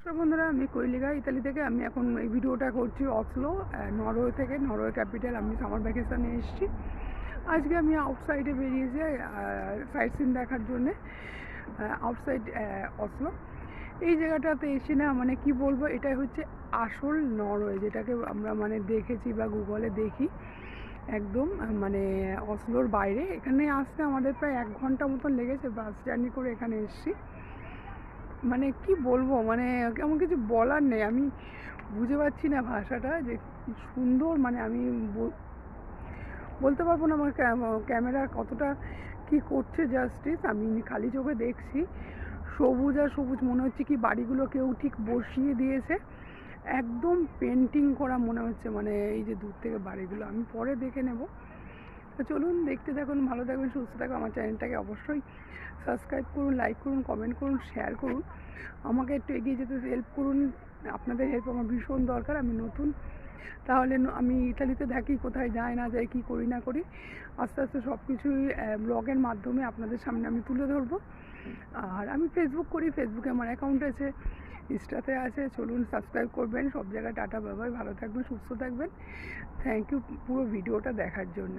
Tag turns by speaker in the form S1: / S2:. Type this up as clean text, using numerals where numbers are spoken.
S1: নমস্কার বন্ধুরা, আমি কৈলিকা ইতালি থেকে। আমি এখন এই ভিডিওটা করছি অসলো, নরওয়ে থেকে। Norway capital. আমি সামার ভ্যাকেশানে এসেছি। আজকে আমি আউটসাইডে বেরিয়েছি সাইট সিন দেখার জন্যে। আউটসাইড অসলো এই জায়গাটাতে এসে না মানে কি বলবো, এটাই হচ্ছে আসল নরওয়ে, যেটাকে আমরা মানে দেখেছি বা গুগলে দেখি। একদম মানে অসলোর বাইরে। এখানে আসতে আমাদের প্রায় 1 ঘন্টা মতন লেগেছে বাস জার্নি করে এখানে এসেছি। মানে কি বলবো, মানে এমন কিছু বলার নেই। আমি বুঝে পাচ্ছি না ভাষাটা যে কি সুন্দর। মানে আমি বলতে পারবো না আমার ক্যামেরা কতটা কি করছে জাস্টিস। আমি খালি চোখে দেখছি সবুজ আর সবুজ। মনে হচ্ছে কি বাড়িগুলো কেউ ঠিক বসিয়ে দিয়েছে, একদম পেন্টিং করা মনে হচ্ছে। মানে এই যে দূর থেকে বাড়িগুলো, আমি পরে দেখে নেব। তো চলুন দেখতে থাকুন, ভালো থাকবেন, সুস্থ থাকুন। আমার চ্যানেলটাকে অবশ্যই সাবস্ক্রাইব করুন, লাইক করুন, কমেন্ট করুন, শেয়ার করুন। আমাকে একটু এগিয়ে যেতে হেল্প করুন। আপনাদের হেল্প আমার ভীষণ দরকার। আমি নতুন, তাহলে আমি ইতালিতে থাকি, কোথায় যাই না যাই, কী করি না করি, আস্তে আস্তে সব কিছুই ব্লগের মাধ্যমে আপনাদের সামনে আমি তুলে ধরবো। আর আমি ফেসবুক করি, ফেসবুকে আমার অ্যাকাউন্ট আছে, ইনস্টাতে আছে। চলুন সাবস্ক্রাইব করবেন। সব জায়গায় টাটা, বাই বাই, ভালো থাকবেন, সুস্থ থাকবেন। থ্যাংক ইউ পুরো ভিডিওটা দেখার জন্য।